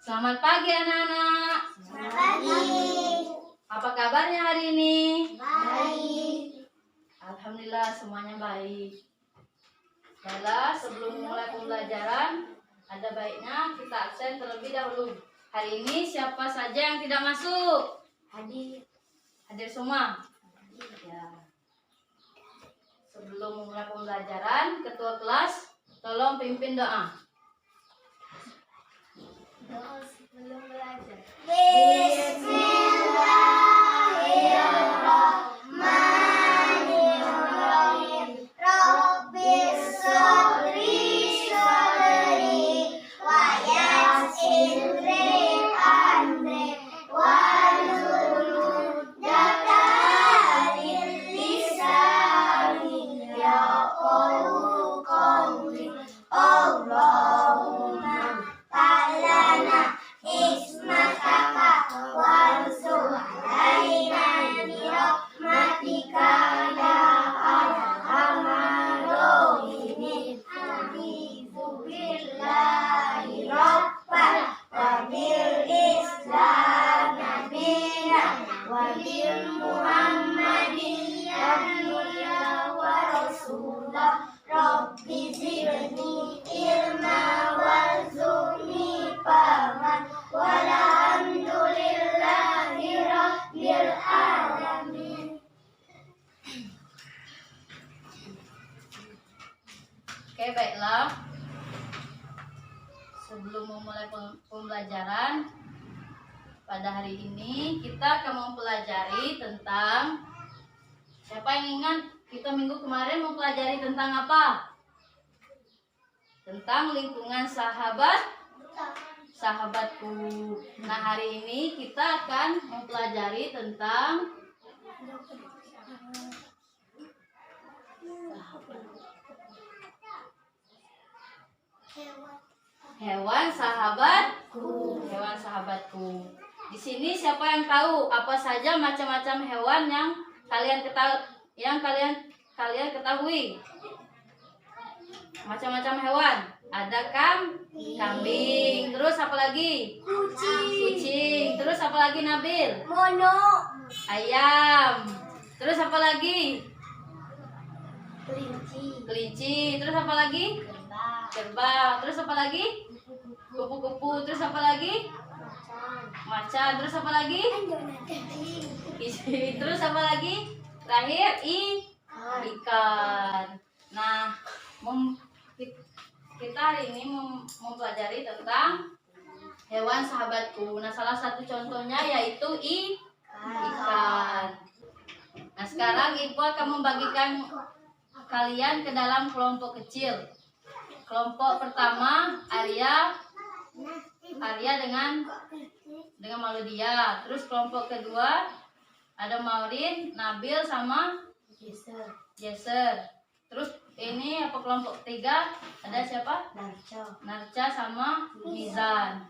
Selamat pagi anak-anak. Selamat pagi. Apa kabarnya hari ini? Baik. Alhamdulillah semuanya baik. Baiklah, sebelum mulai pembelajaran, ada baiknya kita absen terlebih dahulu. Hari ini siapa saja yang tidak masuk? Hadir. Hadir semua? Ya. Sebelum mulai pembelajaran, ketua kelas tolong pimpin doa. Doa sebelum belajar. Bismillahirrahmanirrahim. Rabbis sholli sholli wa yassirli amri wahlul 'uqdatam min lisani yafqahu qawli. Allahumma ta'alana ismataka wansur alaina birahmatika ya arhamar rahimin. A'udzu billahi rabbal wa bil islam nabiyya wa bil muhammadiyya wa rasulullah. Rabbi zidni ilma warzuqni fahman walhamdulillahi rabbil alamin. Oke, baiklah. Sebelum memulai pembelajaran pada hari ini, kita akan mempelajari tentang, siapa yang ingat kita minggu kemarin mempelajari tentang apa? Tentang lingkungan sahabatku. Nah, hari ini kita akan mempelajari tentang hewan sahabatku. Hewan sahabatku. Di sini siapa yang tahu apa saja macam-macam hewan yang kalian ketahui? Macam-macam hewan. Ada kambing. Terus apa lagi? Kucing. Terus apa lagi, Nabil? Mono. Ayam. Terus apa lagi? Kelinci. Terus apa lagi? Kerbau. Terus apa lagi? Kupu-kupu. Terus apa lagi? Macan. Terus apa lagi? Terus apa lagi? Terakhir ikan. Nah, kita hari ini mempelajari tentang hewan sahabatku. Nah, salah satu contohnya yaitu ikan. Nah, sekarang Ibu akan membagikan kalian ke dalam kelompok kecil. Kelompok pertama Arya dengan Maludia. Terus kelompok kedua ada Maureen, Nabil sama Yeser. Terus ini apa kelompok ketiga? Ada siapa? Narca sama Mizan.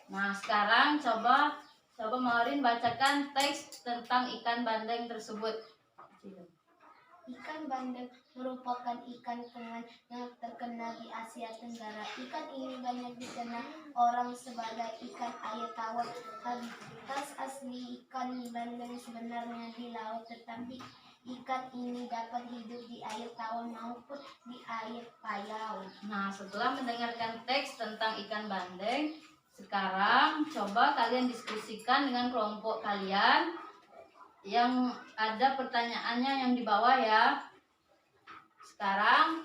Nah, sekarang coba Maureen bacakan teks tentang ikan bandeng tersebut. Ikan bandeng merupakan ikan tengan yang terkenal di Asia Tenggara. Ikan ini banyak dikenal orang sebagai ikan air tawar. Habitat asli ikan bandeng sebenarnya di laut, tetapi ikan ini dapat hidup di air tawar maupun di air payau. Nah, setelah mendengarkan teks tentang ikan bandeng, sekarang coba kalian diskusikan dengan kelompok kalian. Yang ada pertanyaannya yang di bawah ya. Sekarang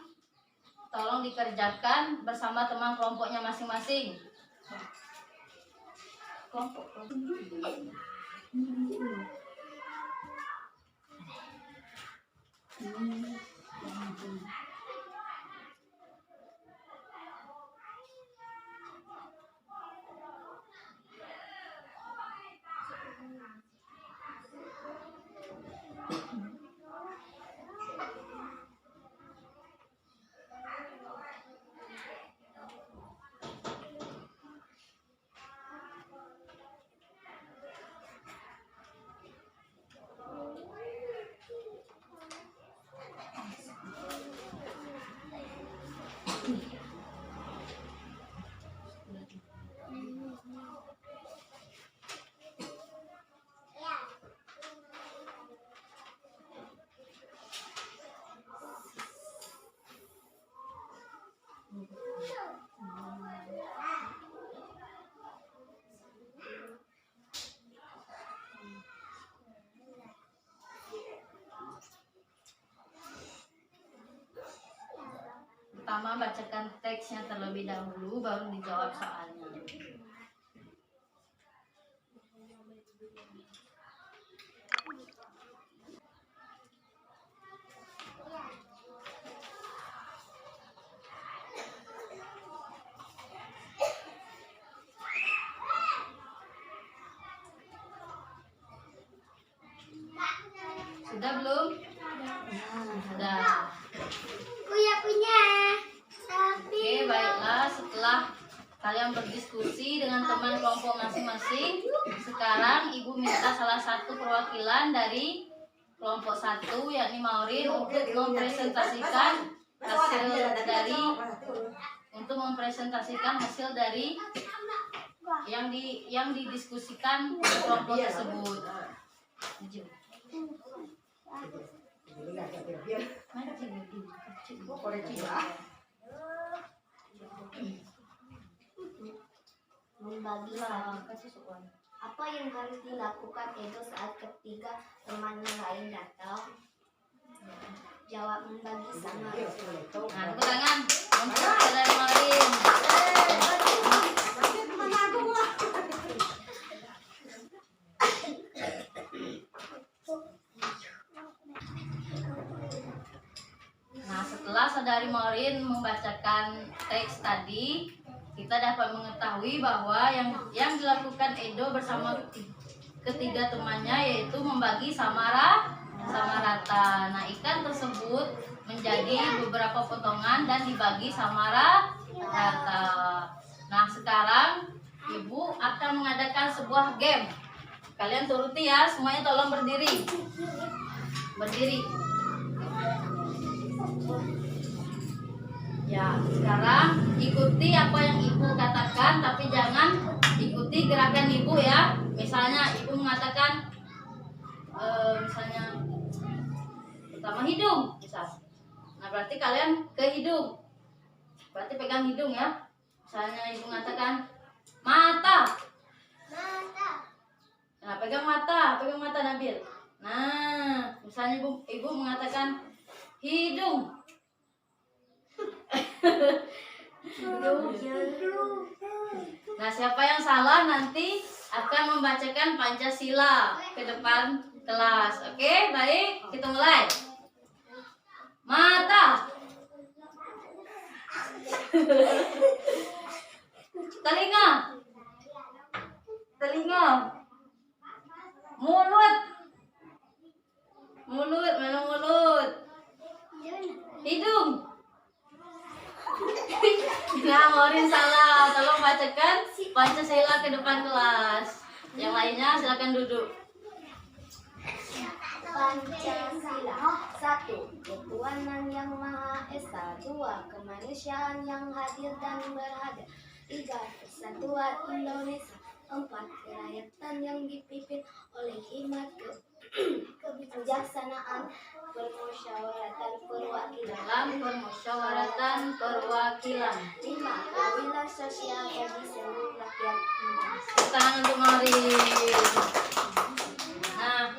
tolong dikerjakan bersama teman kelompoknya masing-masing. Kelompok. pertama bacakan teksnya terlebih dahulu, baru dijawab soalnya. Sudah belum? Sudah. Punya. Oke, baiklah. Setelah kalian berdiskusi dengan teman kelompok masing-masing, sekarang Ibu minta salah satu perwakilan dari kelompok 1, yakni Maureen, untuk mempresentasikan hasil dari yang didiskusikan di kelompok tersebut. Maju. Membagi apa yang harus dilakukan Edo saat ketiga teman lain datang? Jawab membagi sama. Nah, tepuk tangan untuk saudara Maureen. Nah, setelah saudari Maureen membacakan teks tadi, kita dapat mengetahui bahwa yang dilakukan Edo bersama ketiga temannya yaitu membagi sama rata. Nah, ikan tersebut menjadi beberapa potongan dan dibagi sama rata. Nah, sekarang Ibu akan mengadakan sebuah game. Kalian turuti ya, semuanya tolong berdiri. Berdiri. Ya, sekarang ikuti apa yang Ibu katakan, tapi jangan ikuti gerakan Ibu ya. Misalnya Ibu mengatakan, misalnya pertama hidung, misal. Nah, berarti kalian ke hidung. Berarti pegang hidung ya. Misalnya Ibu mengatakan mata. Nah, pegang mata Nabil. Nah, misalnya Ibu mengatakan hidung. Nah, siapa yang salah nanti akan membacakan Pancasila ke depan kelas. Oke, baik, kita mulai. Mata. Telinga. Mulut. Mana mulut? Hidung. Nah, Maureen salah. Tolong bacakan Pancasila ke depan kelas. Yang lainnya silakan duduk. Pancasila. 1. Ketuhanan yang Maha Esa. 2. Kemanusiaan yang hadir dan berharga. 3. Persatuan Indonesia. 4. Kerakyatan yang dipimpin oleh hikmat kebijaksanaan permusyawaratan perwakilan. Dalam permusyawaratan perwakilan. 5. Keadilan sosial bagi seluruh rakyat Indonesia. Tangan untuk Maureen. Nah,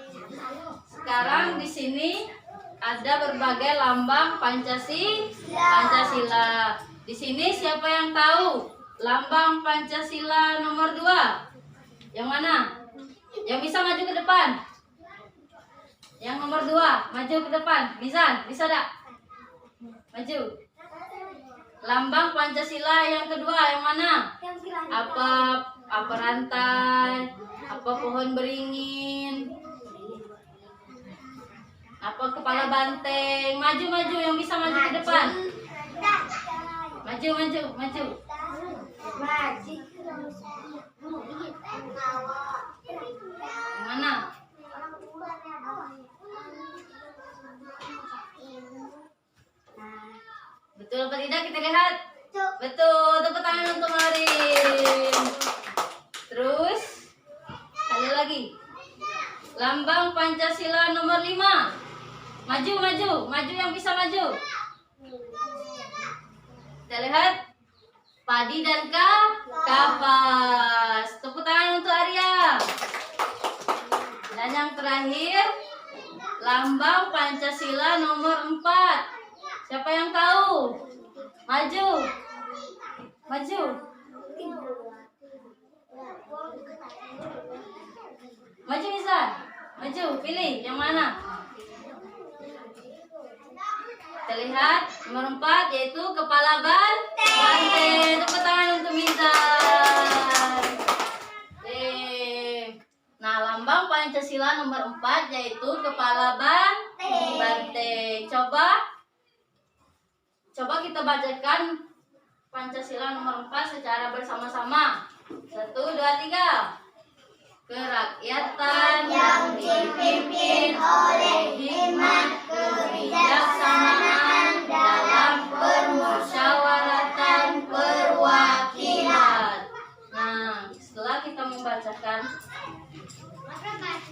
sekarang di sini ada berbagai lambang Pancasila. Di sini siapa yang tahu lambang Pancasila nomor 2? Yang mana? Yang bisa maju ke depan? Yang nomor 2, maju ke depan. Bisa tak? Maju. Lambang Pancasila yang kedua yang mana? Apa rantai? Apa pohon beringin? Apa kepala banteng? Maju yang bisa maju ke depan. Maju. Yang mana? Betul apa tidak kita lihat? Betul, tepuk tangan untuk Maureen. Terus sekali lagi. Lambang Pancasila nomor 5. Maju yang bisa maju. Kita lihat padi dan kapas. Tepuk tangan untuk Arya. Dan yang terakhir lambang Pancasila nomor 4. Siapa yang tahu? Maju. Maju. Maju Nisa. Maju, pilih yang mana? Terlihat nomor 4 yaitu kepala banteng. Tepuk tangan untuk Mizan. Nah, lambang Pancasila nomor 4 yaitu kepala banteng. Coba kita bacakan Pancasila nomor 4 secara bersama-sama. 1, 2, 3. Kerakyatan yang dipimpin oleh hikmat kebijaksanaan dalam permusyawaratan perwakilan. Nah, setelah kita membacakan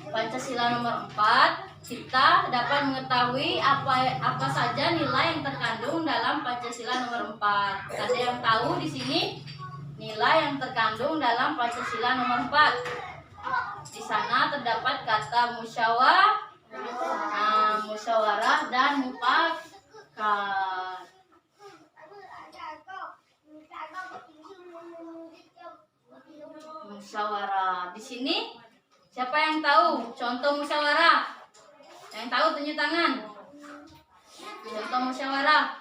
Pancasila nomor 4, kita dapat mengetahui apa saja nilai yang terkandung dalam Pancasila nomor 4. Ada yang tahu di sini nilai yang terkandung dalam Pancasila nomor 4? Di sana terdapat kata musyawarah dan mufakat. Musyawarah. Di sini siapa yang tahu contoh musyawarah? Yang tahu tunjuk tangan. Contoh musyawarah.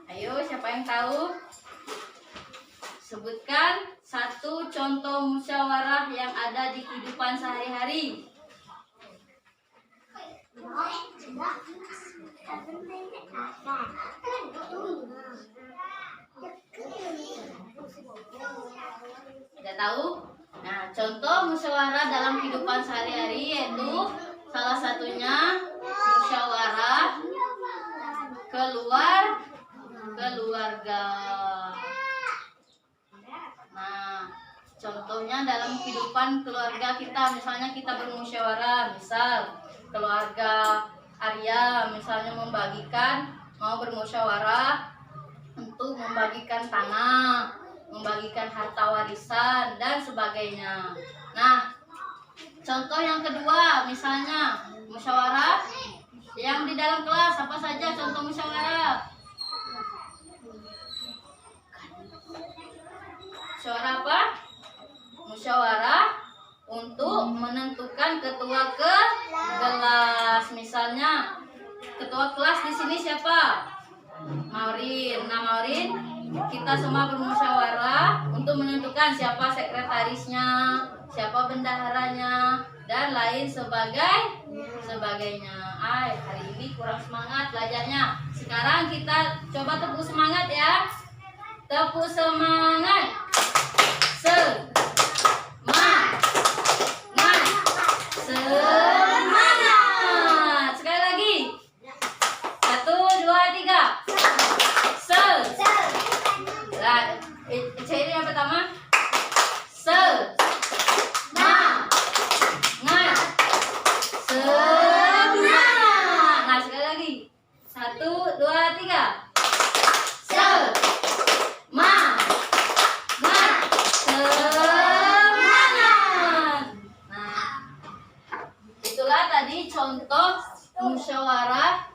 Ayo, siapa yang tahu? Sebutkan satu contoh musyawarah yang ada di kehidupan sehari-hari. Tidak tahu? Nah, contoh musyawarah dalam kehidupan sehari-hari yaitu salah satunya musyawarah keluarga. Nah, contohnya dalam kehidupan keluarga kita, misalnya kita bermusyawarah, misal keluarga Arya misalnya mau bermusyawarah untuk membagikan tanah, membagikan harta warisan dan sebagainya. Nah, contoh yang kedua, misalnya musyawarah yang di dalam kelas, apa saja contoh musyawarah? Musyawarah apa? Musyawarah untuk menentukan ketua kelas. Misalnya ketua kelas di sini siapa? Maurin. Nah, Maurin, kita semua bermusyawarah untuk menentukan siapa sekretarisnya, siapa bendaharanya, dan lain sebagainya. Hari ini kurang semangat belajarnya. Sekarang kita coba tepuk semangat ya. Tepuk semangat. Semangat. Sekali lagi. 1, 2, 3. Ciri yang pertama. Semangat. Nah, sekali lagi. 1, 2, 3. Contoh musyawarah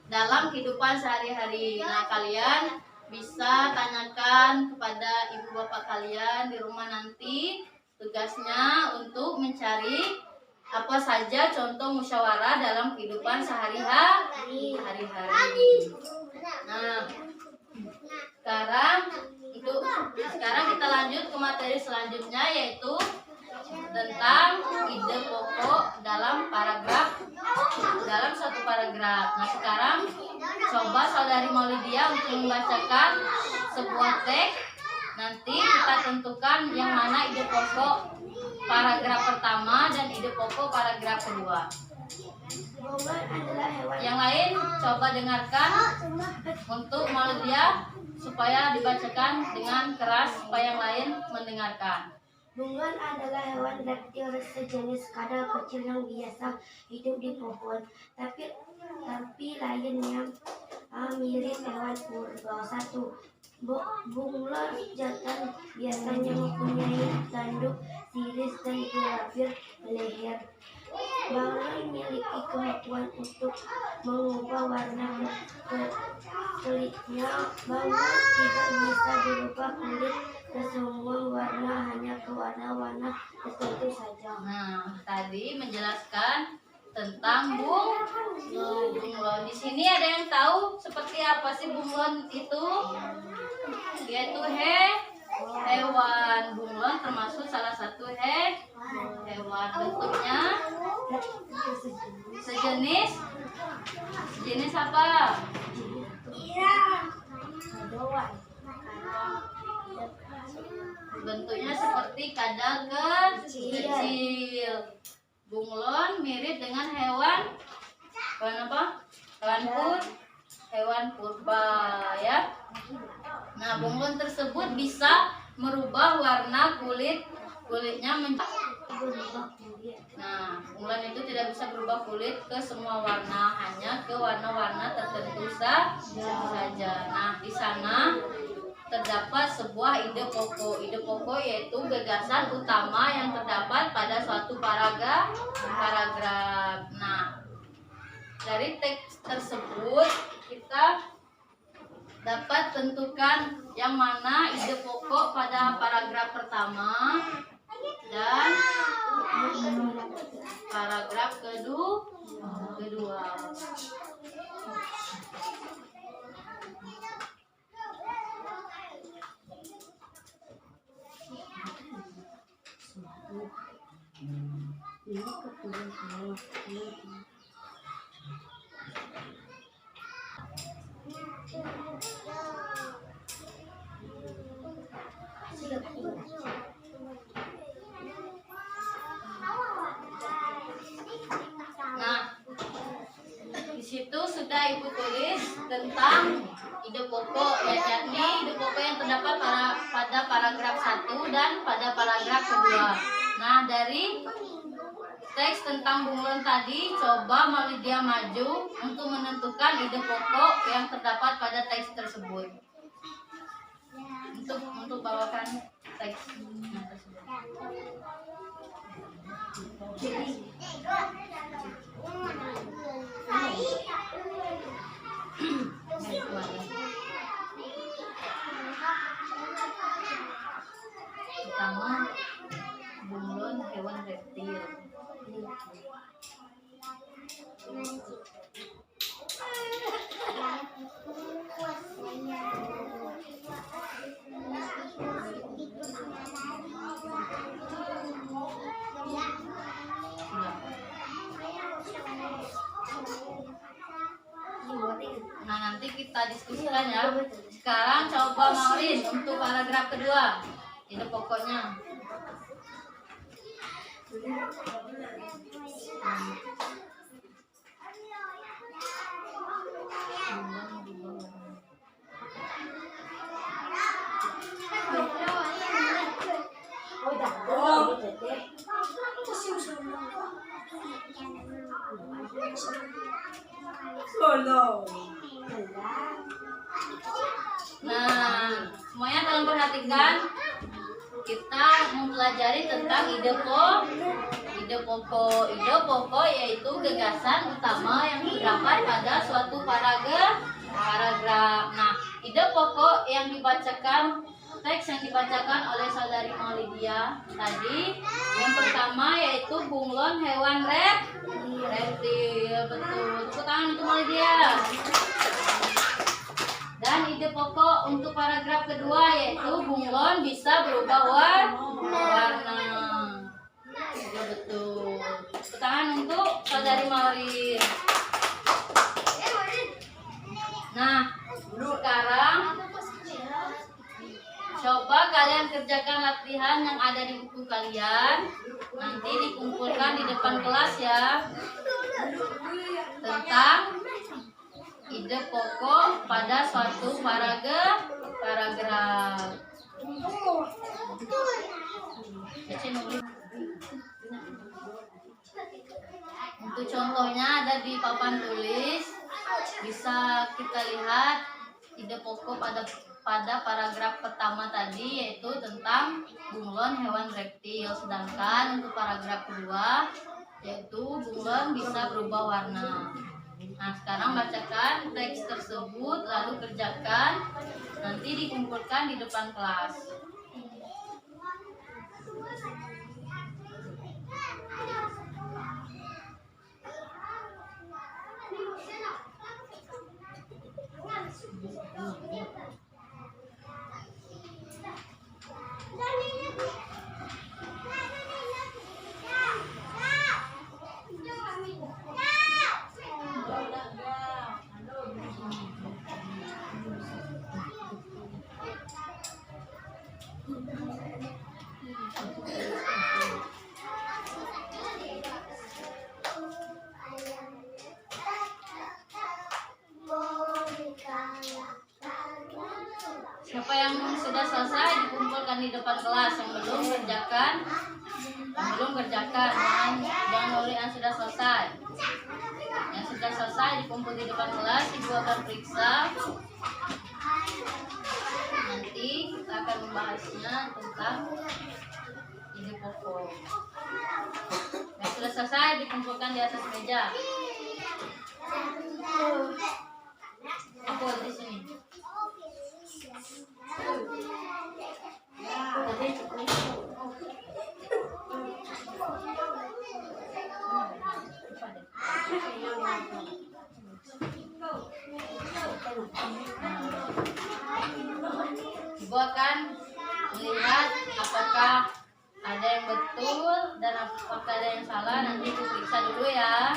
dalam kehidupan sehari-hari. Nah, kalian bisa tanyakan kepada ibu bapak kalian di rumah nanti. Tugasnya untuk mencari apa saja contoh musyawarah dalam kehidupan sehari-hari. Nah, sekarang kita lanjut ke materi selanjutnya, yaitu tentang ide pokok dalam suatu paragraf. Nah, sekarang coba saudari Maulidia untuk membacakan sebuah teks. Nanti kita tentukan yang mana ide pokok paragraf pertama dan ide pokok paragraf kedua. Yang lain coba dengarkan untuk Maulidia supaya dibacakan dengan keras supaya yang lain mendengarkan. Bunglon adalah hewan reptil sejenis kadal kecil yang biasa hidup di pohon, tapi lain yang mirip hewan purba. 1. Bunglon jantan biasanya mempunyai tanduk tiris dan gelapir leher. Balon memiliki kemampuan untuk mengubah warna kulitnya. Balon tidak bisa berubah kulit ke semua warna, hanya ke warna-warna tertentu saja. Nah, tadi menjelaskan tentang bunglon. Di sini ada yang tahu seperti apa sih bunglon itu? Yaitu hewan. Bunglon termasuk salah satu hewan. Bentuknya sejenis apa? Bentuknya seperti kadal kecil. Bunglon mirip dengan hewan apa? Hewan purba ya. Nah, bunglon tersebut bisa merubah warna kulitnya Nah, bunglon itu tidak bisa berubah kulit ke semua warna, hanya ke warna-warna tertentu saja. Nah, di sana terdapat sebuah ide pokok. Ide pokok yaitu gagasan utama yang terdapat pada suatu paragraf. Nah, dari teks tersebut kita dapat tentukan yang mana ide pokok pada paragraf pertama dan paragraf kedua. Nah, di situ sudah Ibu tulis tentang ide pokok, yakni ide pokok yang terdapat pada paragraf 1 dan pada paragraf kedua. Nah, dari teks tentang bunglon tadi, coba Maulidia maju untuk menentukan ide pokok yang terdapat pada teks tersebut. Untuk bawakan teks tersebut. Pertama, bunglon hewan reptil. Nah, nanti kita diskusikan ya. Sekarang coba Maureen untuk paragraf kedua. Ide pokoknya. Nah, semuanya tolong perhatikan. Kita mempelajari tentang ide pokok. Ide pokok yaitu gagasan utama yang terdapat pada suatu paragraf. Nah, ide pokok yang dibacakan, teks yang dibacakan oleh saudari Maulidia tadi, yang pertama yaitu bunglon hewan reptil. Betul. Tepuk tangan untuk Maulidia. Dan ide pokok untuk paragraf kedua yaitu bunglon bisa berubah warna. Ya, betul. Tepuk tangan untuk saudari Maureen. Nah, sekarang coba kalian kerjakan latihan yang ada di buku kalian. Nanti dikumpulkan di depan kelas ya. Tentang ide pokok pada suatu paragraf. Untuk contohnya ada di papan tulis. Bisa kita lihat ide pokok pada paragraf pertama tadi yaitu tentang bunglon hewan reptil. Sedangkan untuk paragraf kedua yaitu bulan bisa berubah warna. Nah, sekarang bacakan teks tersebut lalu kerjakan, nanti dikumpulkan di depan kelas. Siapa yang sudah selesai dikumpulkan di depan kelas, yang belum kerjakan jangan oleh yang sudah selesai. Yang sudah selesai dikumpul di depan kelas, ibu akan periksa. Nanti kita akan membahasnya tentang ide pokok. Yang sudah selesai dikumpulkan di atas meja. Aku di sini. Ibu akan melihat apakah ada yang betul dan apakah ada yang salah. Nanti ibu periksa dulu ya.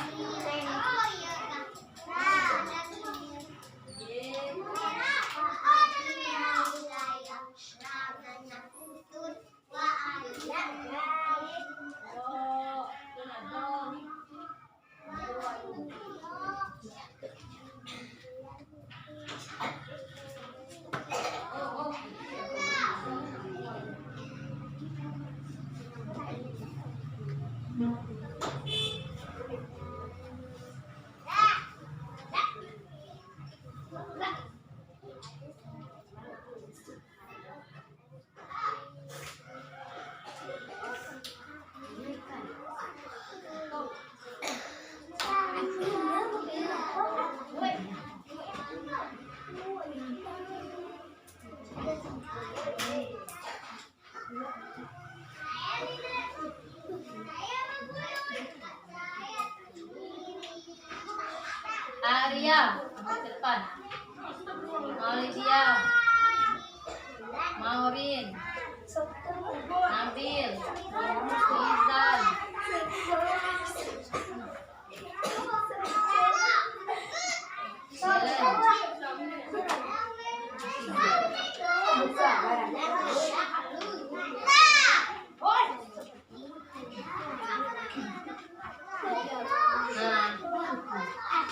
Arya, ke depan. Maulidia, Maurin, Nabil, Rizal,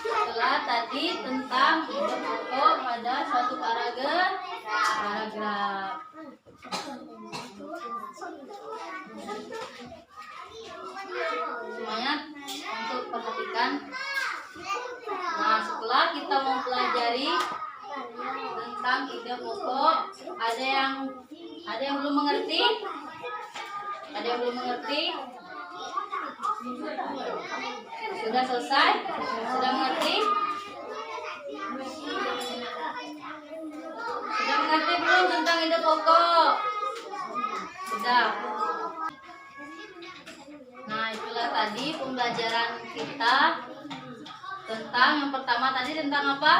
setelah tadi tentang ide pokok pada suatu paragraf. Semuanya untuk perhatikan. Nah, setelah kita mempelajari tentang ide pokok, ada yang belum mengerti? Ada yang belum mengerti? Sudah selesai? Sudah mengerti? Sudah mengerti belum tentang ide pokok? Sudah. Nah, itulah tadi pembelajaran kita tentang yang pertama tadi tentang apa?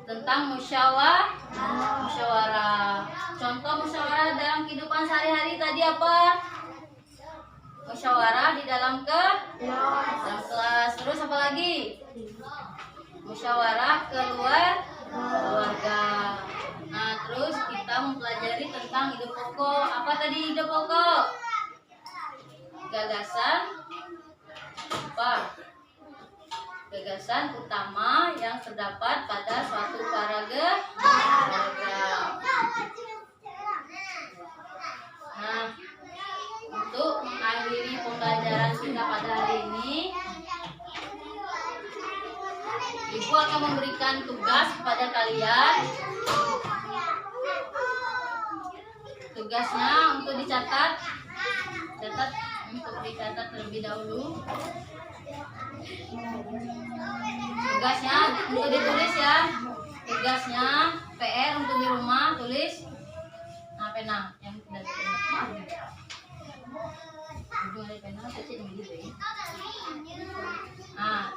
Tentang musyawarah. Contoh musyawarah dalam kehidupan sehari-hari tadi apa? Musyawarah di dalam kelas. Terus apa lagi? Musyawarah keluarga. Nah, terus kita mempelajari tentang ide pokok. Apa tadi ide pokok? Gagasan utama yang terdapat pada suatu paragraf. Nah, untuk mengakhiri pembelajaran kita pada hari ini, Ibu akan memberikan tugas kepada kalian. Tugasnya untuk dicatat untuk dicatat terlebih dahulu. Tugasnya untuk ditulis ya. Tugasnya PR untuk di rumah tulis. Nah, pena yang sudah ditulis. Pena kecil begitu ya. Nah,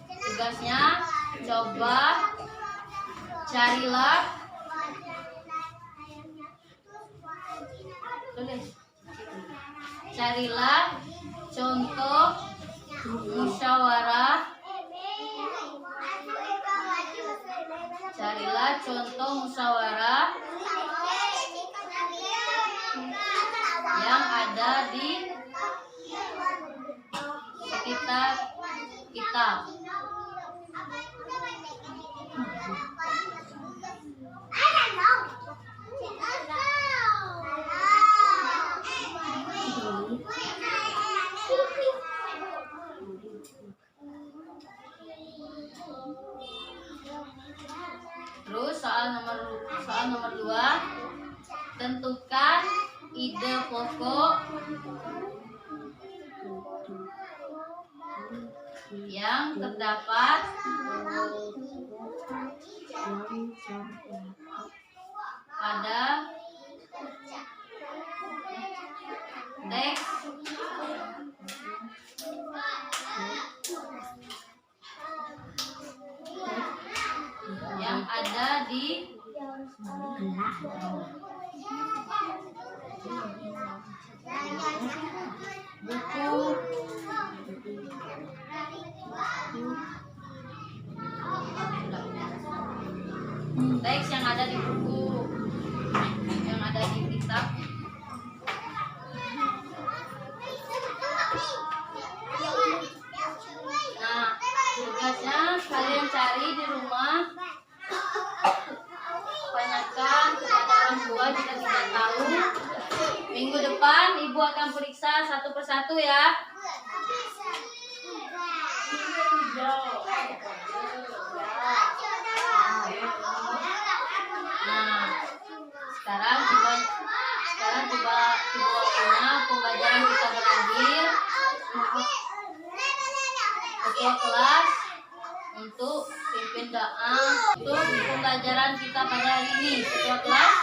tugasnya coba carilah tulis. Carilah contoh musyawarah. Carilah contoh musyawarah yang ada di sekitar kita. Terus soal nomor 2, tentukan ide pokok yang terdapat pada teks yang ada di buku teks yang ada di buku, yang ada di kitab. Nah, tugasnya kalian cari di rumah, tanyakan kepada orang tua jika tidak tahu. Minggu depan ibu akan periksa satu persatu ya. Nah, sekarang tiba waktunya pembelajaran kita berakhir. Ketua kelas untuk pimpin doa untuk pembelajaran kita pada hari ini. Ketua kelas.